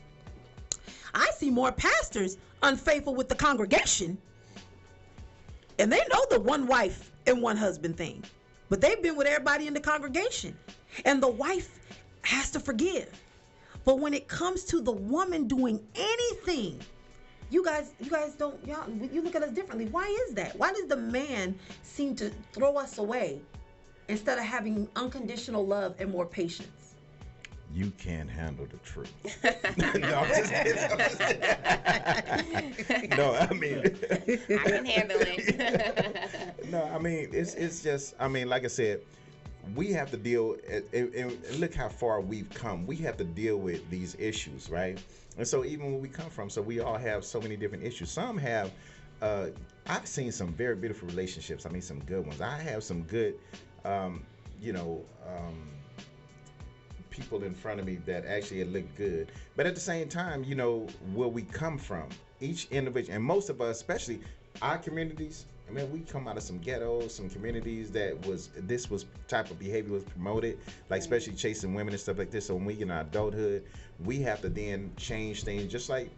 I see more pastors unfaithful with the congregation. And they know the one wife and one husband thing. But they've been with everybody in the congregation. And the wife has to forgive. But when it comes to the woman doing anything, you guys don't, you look at us differently. Why is that? Why does the man seem to throw us away instead of having unconditional love and more patience? You can't handle the truth. No, I'm just kidding. No, I mean, I can handle it. No, I mean, it's just, I mean, like I said, we have to deal, and look how far we've come. We have to deal with these issues, right? And so even where we come from, so we all have so many different issues. Some have, I've seen some very beautiful relationships. I mean, some good ones. I have some good, people in front of me that actually look good. But at the same time, you know, where we come from, each individual, and most of us, especially our communities, I mean, we come out of some ghettos, some communities that this was type of behavior was promoted, like especially chasing women and stuff like this. So when we get in our adulthood, we have to then change things, just like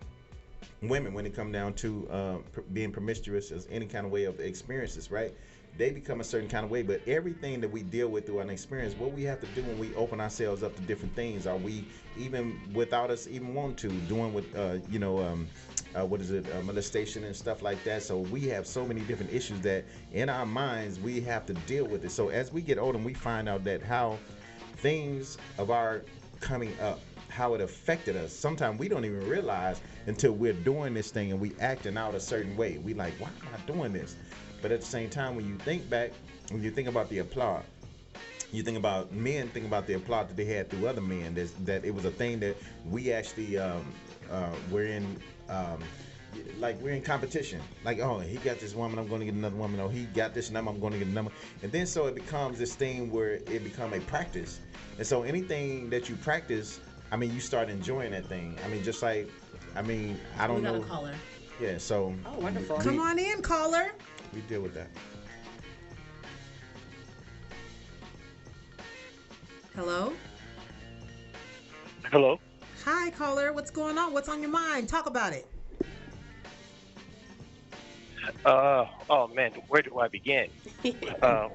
women when it come down to being promiscuous as any kind of way of experiences, right? They become a certain kind of way, but everything that we deal with through an experience, what we have to do when we open ourselves up to different things, are we even without us even wanting to, doing with molestation and stuff like that. So we have so many different issues that in our minds we have to deal with it. So as we get older, we find out that how things of our coming up, how it affected us. Sometimes we don't even realize until we're doing this thing and we acting out a certain way. We like, why am I doing this? But at the same time, when you think back, when you think about the applaud, you think about men, think about the applaud that they had through other men. That it was a thing that we actually we're in. Like we're in competition. Like, oh, he got this woman, I'm going to get another woman. Oh, he got this number, I'm going to get another. And then so it becomes this thing where it become a practice. And so anything that you practice, I mean, you start enjoying that thing. I mean, just like, I mean, I don't know. We got a caller. Yeah. So. Oh, wonderful. Come on in, caller. We deal with that. Hello. Hello. Hi, caller. What's going on? What's on your mind? Talk about it. Oh man, where do I begin? I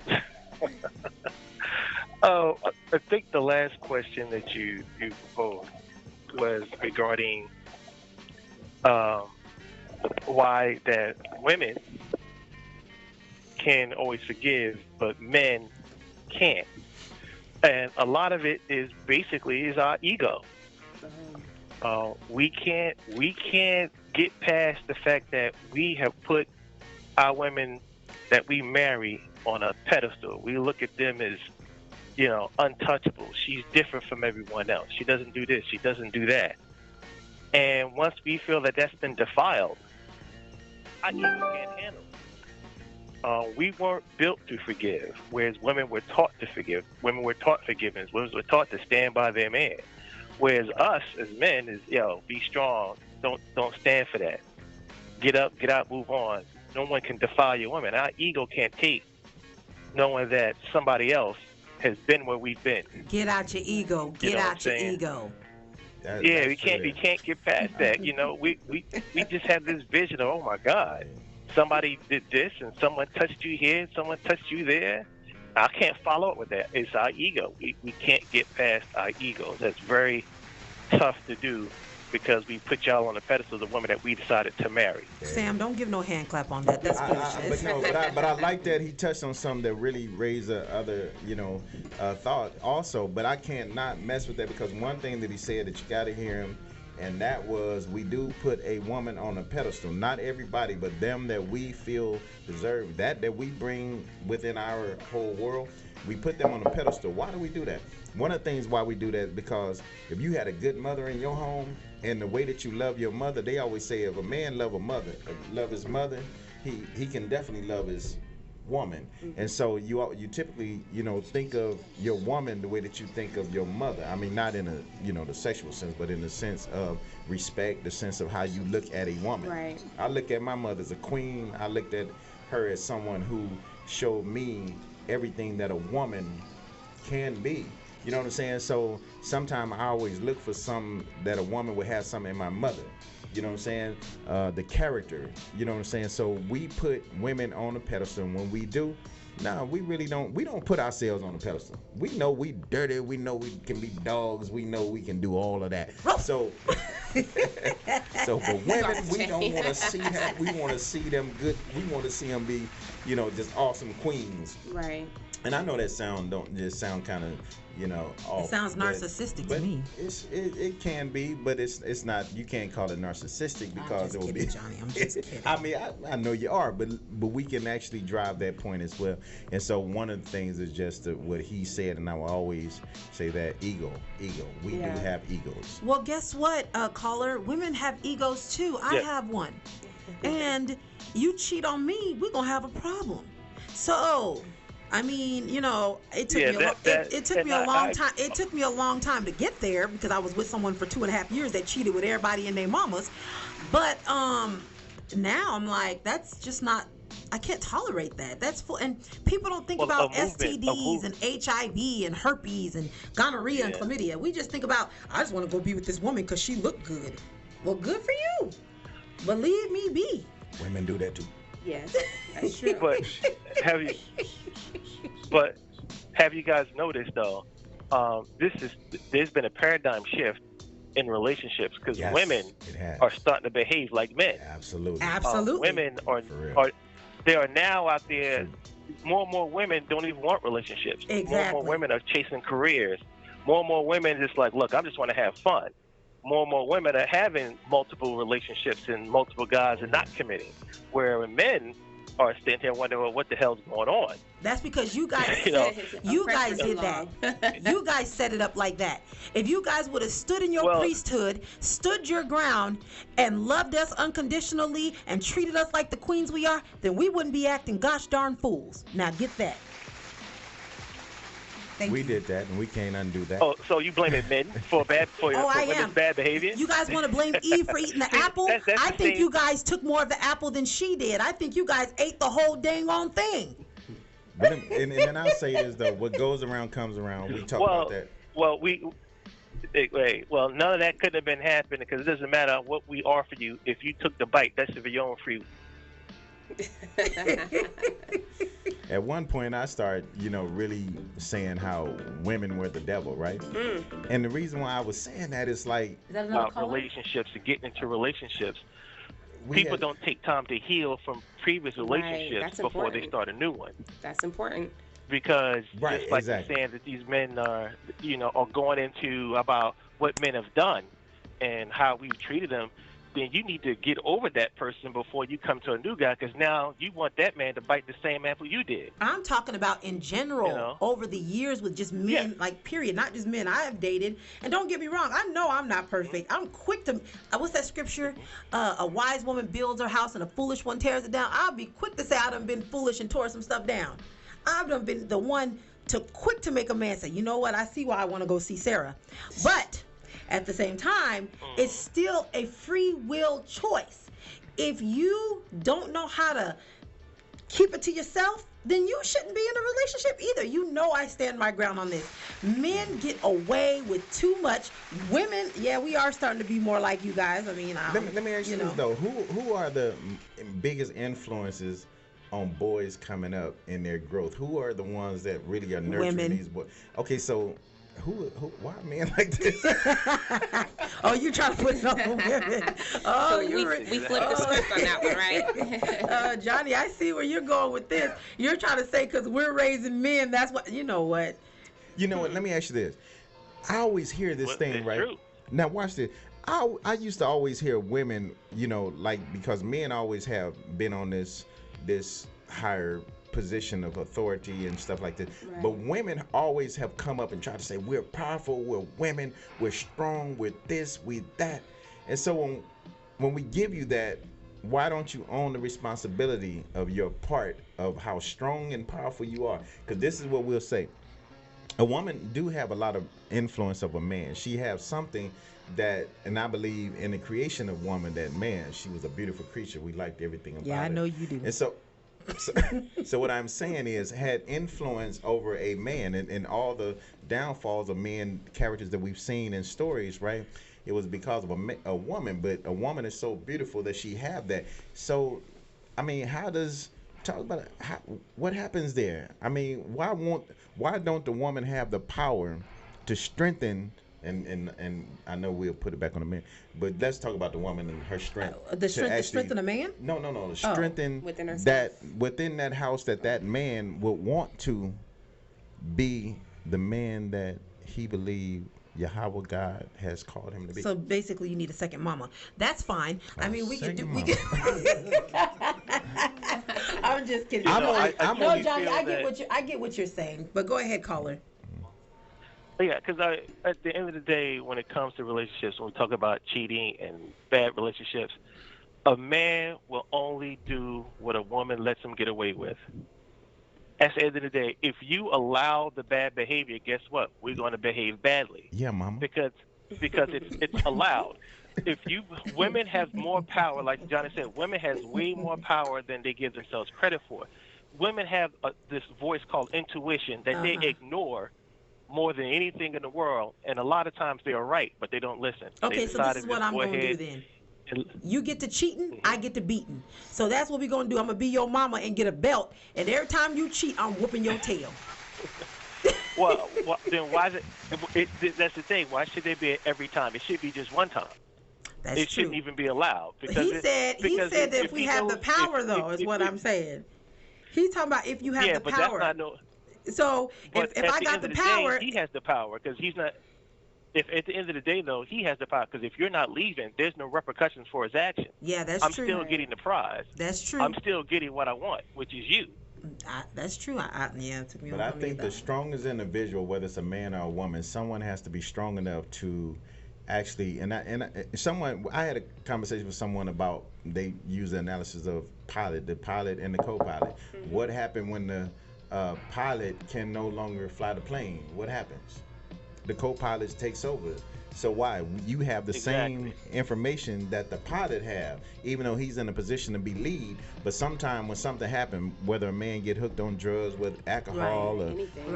think the last question that you posed was regarding why that women can always forgive, but men can't. And a lot of it is basically is our ego. We can't get past the fact that we have put our women that we marry on a pedestal. We look at them as, untouchable. She's different from everyone else. She doesn't do this. She doesn't do that. And once we feel that that's been defiled, our ego can't handle it. We weren't built to forgive, whereas women were taught to forgive. Women were taught forgiveness. Women were taught to stand by their man. Whereas us as men is, be strong. Don't stand for that. Get up, get out, move on. No one can defile your woman. Our ego can't take knowing that somebody else has been where we've been. Get out your ego. Get out your ego. We can't get past that. We just have this vision of, oh my God, somebody did this and someone touched you here, someone touched you there. I can't follow up with that. It's our ego. We can't get past our egos. That's very tough to do because we put y'all on the pedestal, the woman that we decided to marry. Sam, don't give no hand clap on that. That's foolishness. But I like that he touched on something that really raised other, thought also. But I can't not mess with that because one thing that he said that you got to hear him, and that was we do put a woman on a pedestal. Not everybody, but them that we feel deserve that we bring within our whole world. We put them on a pedestal. Why do we do that? One of the things why we do that is because if you had a good mother in your home and the way that you love your mother, they always say if a man love his mother, he can definitely love his woman. Mm-hmm. And so you typically think of your woman the way that you think of your mother. I mean, not in a the sexual sense, but in the sense of respect, the sense of how you look at a woman. Right. I look at my mother as a queen. I looked at her as someone who showed me everything that a woman can be. You know what I'm saying? So sometimes I always look for something that a woman would have something in my mother. You know what I'm saying? The character. You know what I'm saying? So we put women on a pedestal. And when we do, we really don't. We don't put ourselves on a pedestal. We know we dirty. We know we can be dogs. We know we can do all of that. So, for women, we don't want to see that. We want to see them good. We want to see them be, just awesome queens. Right. And I know that sound kind of, off. It sounds narcissistic to me. It can be, but it's not. You can't call it narcissistic because it will be. Johnny, I'm just kidding. I mean, I know you are, but we can actually drive that point as well. And so one of the things is just what he said, and I will always say that ego. We do have egos. Well, guess what, caller? Women have egos too. I have one, and you cheat on me, we're gonna have a problem. So. I mean, it took me a long time. It took me a long time to get there because I was with someone for 2.5 years that cheated with everybody and their mamas. But now I'm like, that's just not. I can't tolerate that. That's full. And people don't think about STDs and HIV and herpes and gonorrhea and chlamydia. We just think about, I just want to go be with this woman because she looked good. Well, good for you. But leave me be. Women do that too. Yes, that's true. But have you guys noticed though? There's been a paradigm shift in relationships because women are starting to behave like men. Absolutely. Women are there are now out there. More and more women don't even want relationships. Exactly. More and more women are chasing careers. More and more women just like, look, I just want to have fun. More and more women are having multiple relationships and multiple guys and not committing. Where men are sitting here wondering, well, what the hell's going on? That's because you guys you guys did that. You guys set it up like that. If you guys would have stood in your priesthood, stood your ground, and loved us unconditionally and treated us like the queens we are, then we wouldn't be acting gosh darn fools. Now get that. We did that, and we can't undo that. Oh, so you blaming men for women's bad behavior? You guys want to blame Eve for eating the apple? I think you guys took more of the apple than she did. I think you guys ate the whole dang on thing. But and then I'll say this though: what goes around comes around. We talk about that. Well, none of that couldn't have been happening because it doesn't matter what we offer you. If you took the bite, that's for your own free. At one point, I started, really saying how women were the devil, right? Mm. And the reason why I was saying that is like relationships and getting into relationships. People don't take time to heal from previous relationships before they start a new one. That's important. because Right, just like you're exactly. saying that these men are, are going into about what men have done and how we've treated them, then you need to get over that person before you come to a new guy, because now you want that man to bite the same apple you did. I'm talking about in You general know? over the years with just Yes. men, like period, not just men I have dated. And don't get me wrong, I know I'm not perfect. I'm quick to, what's that scripture? A wise woman builds her house and a foolish one tears it down. I'll be quick to say I done been foolish and tore some stuff down. I've done been the one to quick to make a man say, you know what, I see why I want to go see Sarah. But at the same time, it's still a free will choice. If you don't know how to keep it to yourself, then you shouldn't be in a relationship either. You know I stand my ground on this. Men get away with too much. Women, yeah, we are starting to be more like you guys. I mean, Let me ask you this though: who are the biggest influences on boys coming up in their growth? Who are the ones that really are nurturing Women. these boys? Okay, so who why are men like this? Oh, you trying to put it on the women? Oh, So you we flipped the script on that one, right? Johnny, I see where you're going with this. You're trying to say because we're raising men, that's what, you know what? You know what? Let me ask you this. I always hear this Well, thing, it's right? true. Now watch this. I used to always hear women, like because men always have been on this higher position of authority and stuff like that. Right. But women always have come up and tried to say we're powerful, we're women, we're strong, we're this, we that. And so when we give you that, why don't you own the responsibility of your part of how strong and powerful you are? Because this is what we'll say. A woman do have a lot of influence of a man. She has something that, and I believe in the creation of woman, that man, she was a beautiful creature. We liked everything about it. Yeah, I know you do. And so what I'm saying is, had influence over a man, and all the downfalls of men characters that we've seen in stories, right? It was because of a woman, but a woman is so beautiful that she have that. So, I mean, talk about it, what happens there? I mean, why don't the woman have the power to strengthen? And I know we'll put it back on the man, but let's talk about the woman and her strength. The strength to strengthen a man? No. Strengthen Within herself. that within that house that man would want to be the man that he believed Yahweh God has called him to be. So basically, you need a second mama. That's fine. I mean, we can do. second We can. I'm just kidding. I'm No, only- I'm no, only Johnny, feel I get what you're saying. But go ahead, caller. Yeah, because at the end of the day, when it comes to relationships, when we talk about cheating and bad relationships, a man will only do what a woman lets him get away with. At the end of the day, if you allow the bad behavior, guess what? We're going to behave badly Yeah, mama. because it's allowed. If women have more power, like Johnny said, women has way more power than they give themselves credit for. Women have this voice called intuition that they ignore more than anything in the world, and a lot of times they are right, but they don't listen. Okay, They so decide this is to what just I'm go going to do ahead then. and- You get to cheating, I get to beating. So that's what we're going to do. I'm going to be your mama and get a belt. And every time you cheat, I'm whooping your tail. well, then why is that's the thing. Why should they be every time? It should be just one time. That's It true. shouldn't even be allowed. He said that if we have the power, though, is what I'm saying. He's talking about if you have the but power. that's not no. So But if at I the got end the of the power, day, he has the power because he's not. If at the end of the day, though, he has the power because if you're not leaving, there's no repercussions for his action. yeah, that's I'm true. still getting the prize. That's true. I'm still getting what I want, which is you. That's true. Yeah, it took me. But I think the strongest individual, whether it's a man or a woman, someone has to be strong enough to actually. Someone, I had a conversation with someone about they use the analysis of the pilot and the co-pilot. Mm-hmm. What happened when the pilot can no longer fly the plane? What happens? The co-pilot takes over. So why? You have the same information that the pilot have, even though he's in a position to be lead. But sometimes when something happens, whether a man get hooked on drugs, with alcohol, or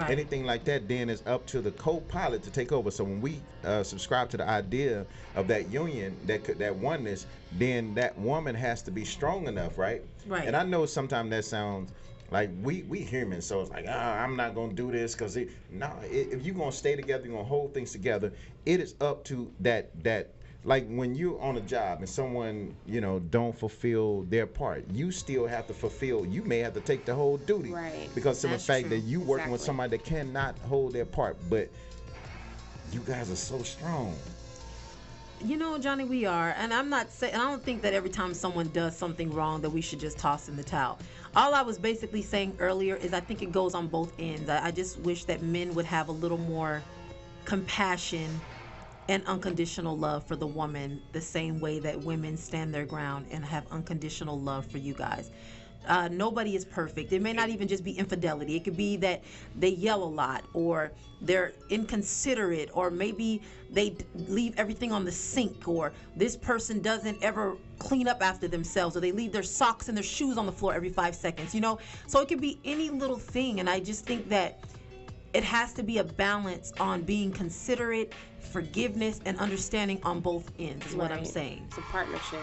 anything like that, then it's up to the co-pilot to take over. So when we subscribe to the idea of that union, that oneness, then that woman has to be strong enough, right? Right. And I know sometimes that sounds like we humans, so it's like, I'm not gonna do this because if you're gonna stay together, you're gonna hold things together. It is up to that like when you're on a job and someone, don't fulfill their part, you still have to fulfill. You may have to take the whole duty, Right. because of the That's fact true. that you working with Exactly. somebody that cannot hold their part. But you guys are so strong. Johnny, we are, and I'm not saying. I don't think that every time someone does something wrong that we should just toss in the towel. All I was basically saying earlier is I think it goes on both ends. I just wish that men would have a little more compassion and unconditional love for the woman, the same way that women stand their ground and have unconditional love for you guys. Nobody is perfect. It may not even just be infidelity. It could be that they yell a lot, or they're inconsiderate, or maybe they leave everything on the sink, or this person doesn't ever clean up after themselves, or they leave their socks and their shoes on the floor every 5 seconds. So it could be any little thing, and I just think that it has to be a balance on being considerate, forgiveness, and understanding on both ends, is what I'm Right. saying. It's a partnership.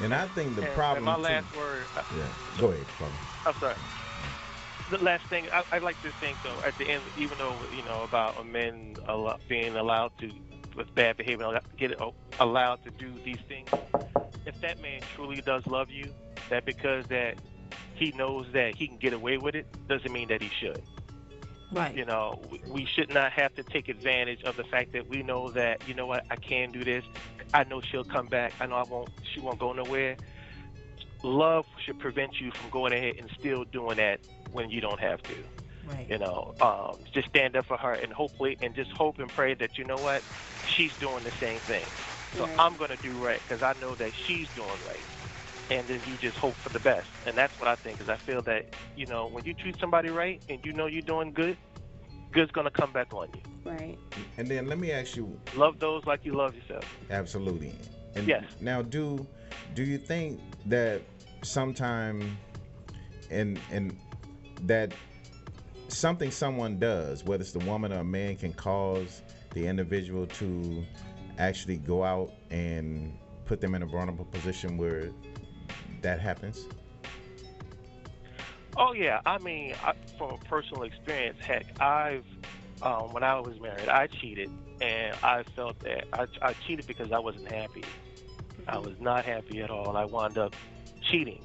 And I think the And problem my too. last word. Yeah, go ahead, Father. I'm sorry. The last thing I like to think though, at the end, even though about men being allowed to, with bad behavior, allowed to do these things. If that man truly does love you, that because that he knows that he can get away with it, doesn't mean that he should. Right. We should not have to take advantage of the fact that we know that, what, I can do this. I know she'll come back. I know she won't go nowhere. Love should prevent you from going ahead and still doing that when you don't have to. Right. Just stand up for her and hopefully, and just hope and pray that, what, she's doing the same thing. So Right. I'm going to do right because I know that she's doing right. And then you just hope for the best. And that's what I think, because I feel that, when you treat somebody right and you're doing good, good's going to come back on you. Right. And then let me ask you, Love those like you love yourself. absolutely. And Yes. now, do you think that sometime and that something someone does, whether it's the woman or a man, can cause the individual to actually go out and put them in a vulnerable position where that happens? Oh, yeah. I mean, from a personal experience, heck, when I was married, I cheated. And I felt that I cheated because I wasn't happy. I was not happy at all. I wound up cheating.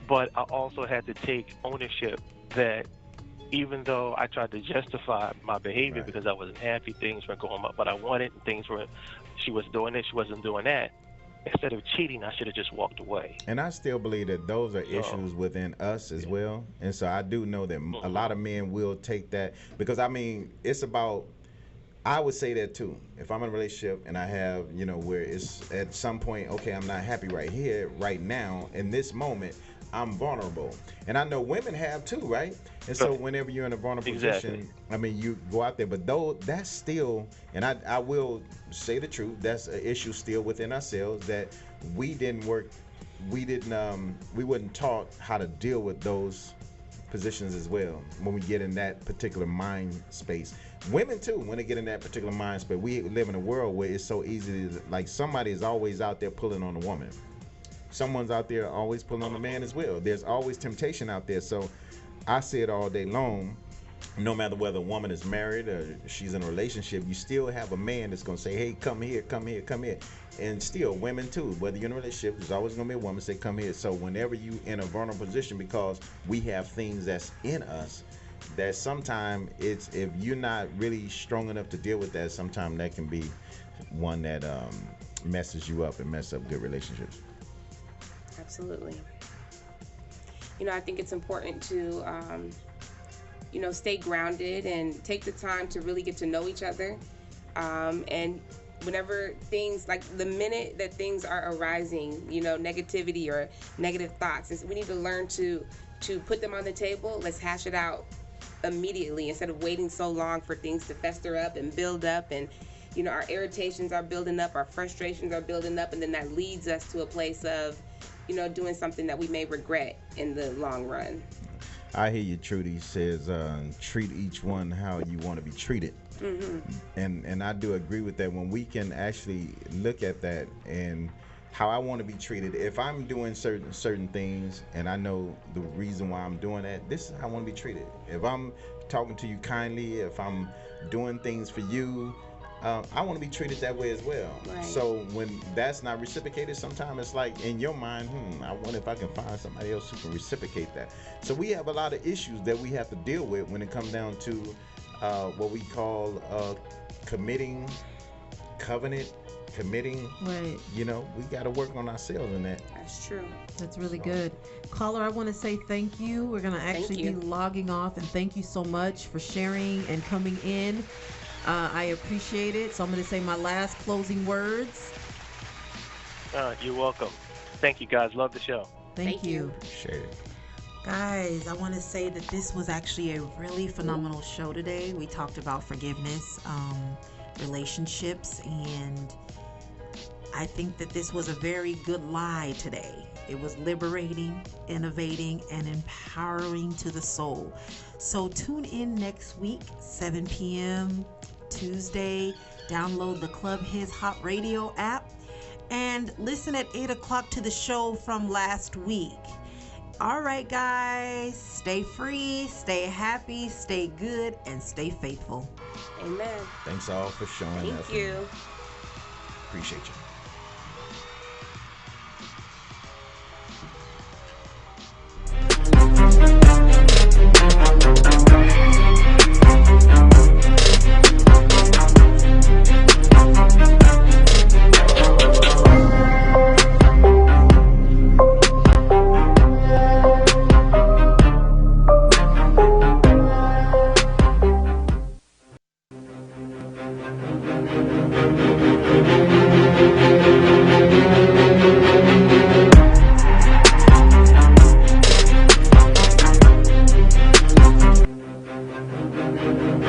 But I also had to take ownership that even though I tried to justify my behavior Right. because I wasn't happy, things weren't going up, but I wanted, and she was doing this, she wasn't doing that. Instead of cheating, I should have just walked away. And I still believe that those are So, issues within us as well. And so I do know that a lot of men will take that, because I mean, it's about, I would say that too. If I'm in a relationship and I have, where it's at some point, okay, I'm not happy right here, right now, in this moment, I'm vulnerable. And I know women have too, right? And so whenever you're in a vulnerable Exactly. position, I mean, you go out there, but though that's still, and I will say the truth, that's an issue still within ourselves that we didn't work, we wasn't taught how to deal with those positions as well when we get in that particular mind space. Women too, when they get in that particular mind space, we live in a world where it's so easy to, like, somebody is always out there pulling on a woman. Someone's out there always pulling on a man as well. There's always temptation out there. So I say it all day long. No matter whether a woman is married or she's in a relationship, you still have a man that's gonna say, "Hey, come here, come here, come here." And still, women too. Whether you're in a relationship, there's always gonna be a woman say, "Come here." So whenever you in a vulnerable position, because we have things that's in us, that sometimes it's, if you're not really strong enough to deal with that, sometimes that can be one that messes you up and mess up good relationships. Absolutely. I think it's important to, stay grounded and take the time to really get to know each other. And whenever things, like the minute that things are arising, negativity or negative thoughts, we need to learn to put them on the table. Let's hash it out immediately instead of waiting so long for things to fester up and build up, and our irritations are building up, our frustrations are building up, and then that leads us to a place of doing something that we may regret in the long run. I hear you. Trudy says, treat each one how you want to be treated. Mm-hmm. And I do agree with that. When we can actually look at that and how I want to be treated, if I'm doing certain things and I know the reason why I'm doing that, this is how I want to be treated. If I'm talking to you kindly, if I'm doing things for you, I want to be treated that way as well. Right. So when that's not reciprocated, sometimes it's like in your mind, I wonder if I can find somebody else who can reciprocate that. So we have a lot of issues that we have to deal with when it comes down to what we call committing, covenant, committing. Right. You know, we got to work on ourselves in that. That's true. That's really good. Caller, I want to say thank you. We're going to actually be logging off, and thank you so much for sharing and coming in. I appreciate it. So I'm going to say my last closing words. You're welcome. Thank you, guys. Love the show. Thank you. Appreciate it. Guys, I want to say that this was actually a really phenomenal show today. We talked about forgiveness, relationships, and I think that this was a very good lie today. It was liberating, innovating, and empowering to the soul. So tune in next week, 7 p.m. Tuesday. Download the Club His Hot Radio app and listen at 8 o'clock to the show from last week. All right, guys, stay free, stay happy, stay good, and stay faithful. Amen. Thanks all for showing up. Thank you. Appreciate you.